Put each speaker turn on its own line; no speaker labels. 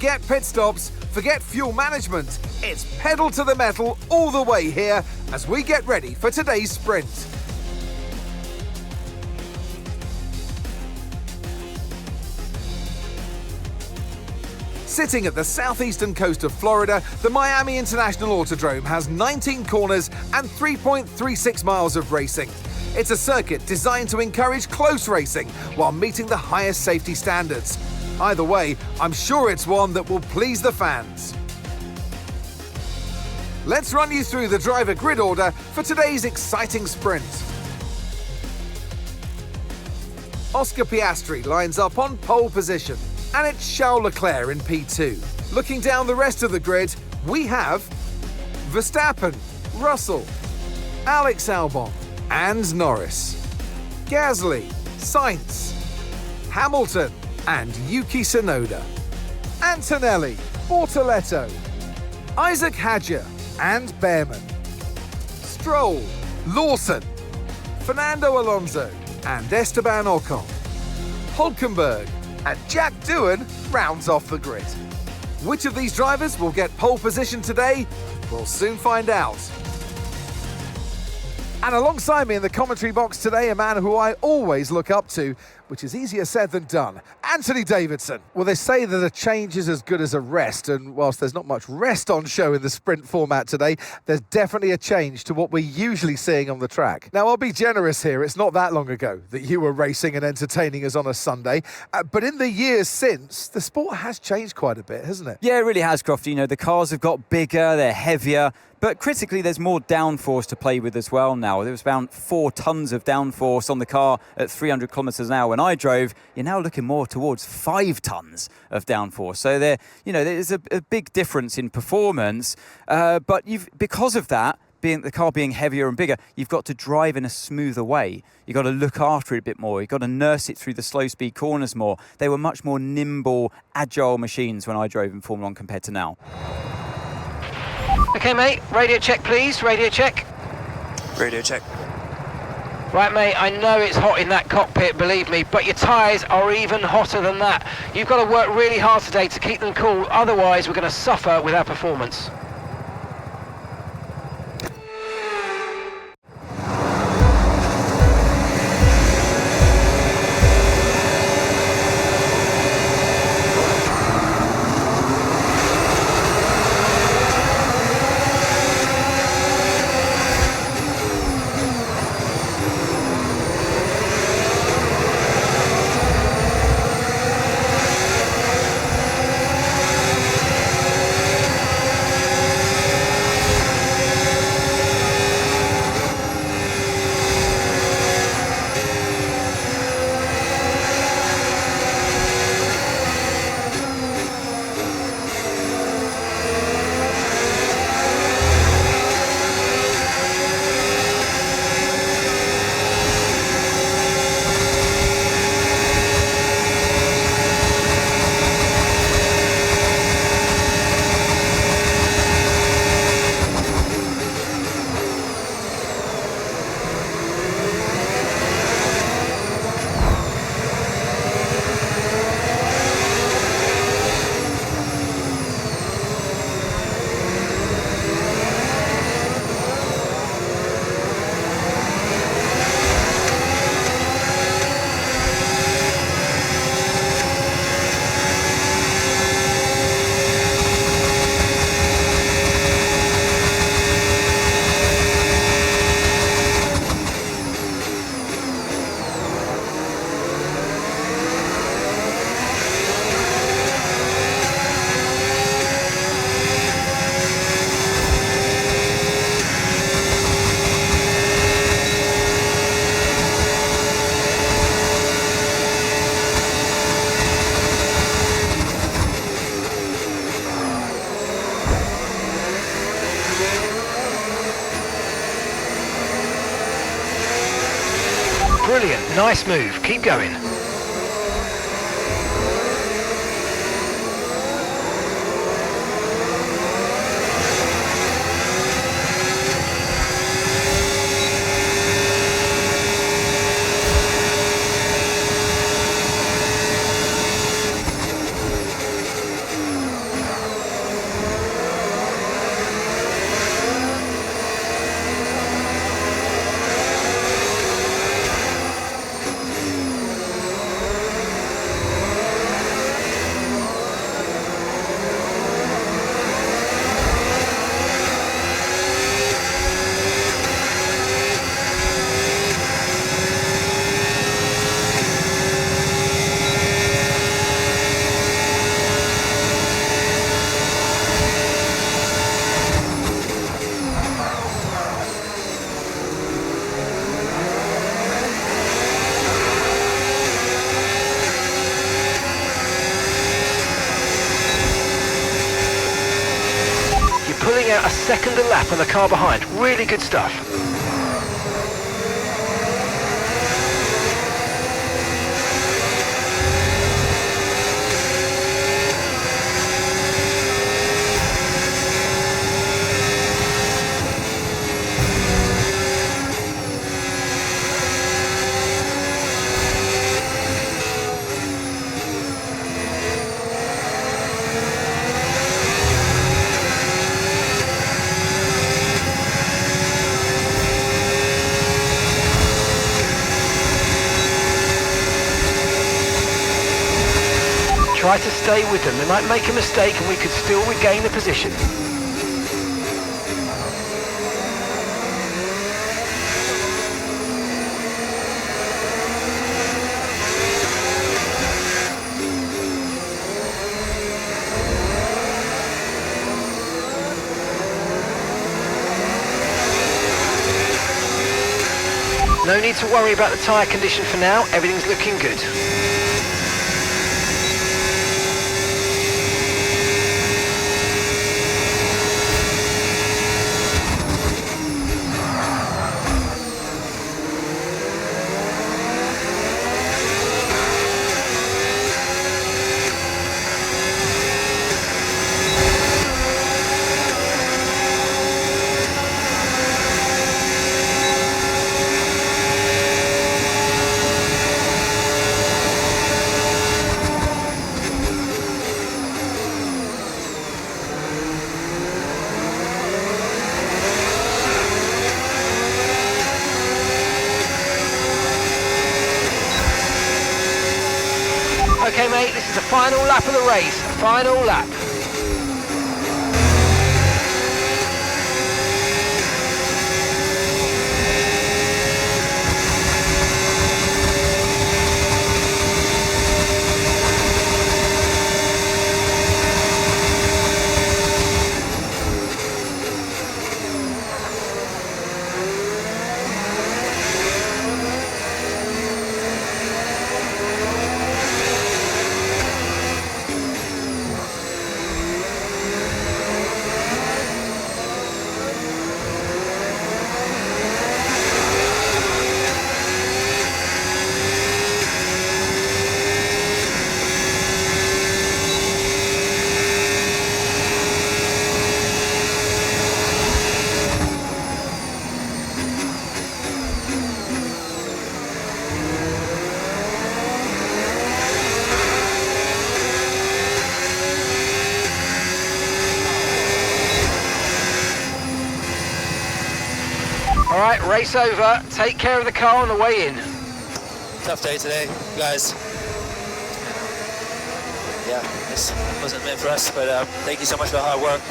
Forget pit stops, forget fuel management. It's pedal to the metal all the way here as we get ready for today's sprint. Sitting at the southeastern coast of Florida, the Miami International Autodrome has 19 corners and 3.36 miles of racing. It's a circuit designed to encourage close racing while meeting the highest safety standards. Either way, I'm sure it's one that will please the fans. Let's run you through the driver grid order for today's exciting sprint. Oscar Piastri lines up on pole position, and it's Charles Leclerc in P2. Looking down the rest of the grid, we have Verstappen, Russell, Alex Albon, and Norris, Gasly, Sainz, Hamilton, and Yuki Tsunoda, Antonelli, Bortoletto, Isaac Hadjar, and Behrman, Stroll, Lawson, Fernando Alonso, and Esteban Ocon, Hulkenberg, and Jack Doohan rounds off the grid. Which of these drivers will get pole position today? We'll soon find out. And alongside me in the commentary box today, a man who I always look up to, which is easier said than done, Anthony Davidson. Well, they say that a change is as good as a rest, and whilst there's not much rest on show in the sprint format today, there's definitely a change to what we're usually seeing on the track. Now, I'll be generous here. It's not that long ago that you were racing and entertaining us on a Sunday, but in the years since, the sport has changed quite a bit, hasn't it?
Yeah, it really has, Crofty. You know, the cars have got bigger, they're heavier, but critically, there's more downforce to play with as well now. There was around 4 tons of downforce on the car at 300 kilometres an hour when I drove. You're now looking more towards 5 tons of downforce. So there's a big difference in performance. But because of that, the car being heavier and bigger, you've got to drive in a smoother way. You've got to look after it a bit more. You've got to nurse it through the slow speed corners more. They were much more nimble, agile machines when I drove in Formula 1 compared to now.
Okay, mate, radio check, please. Radio check.
Radio check.
Right, mate, I know it's hot in that cockpit, believe me, but your tyres are even hotter than that. You've got to work really hard today to keep them cool, otherwise we're going to suffer with our performance. Brilliant, nice move, keep going. about a second a lap on the car behind. Really good stuff. Try to stay with them. They might make a mistake and we could still regain the position. No need to worry about the tyre condition for now. Everything's looking good. Okay mate, this is the final lap of the race, final lap. Alright, race over. Take care of the car on the way in.
Tough day today, guys. Yeah, this wasn't meant for us, but thank you so much for the hard work.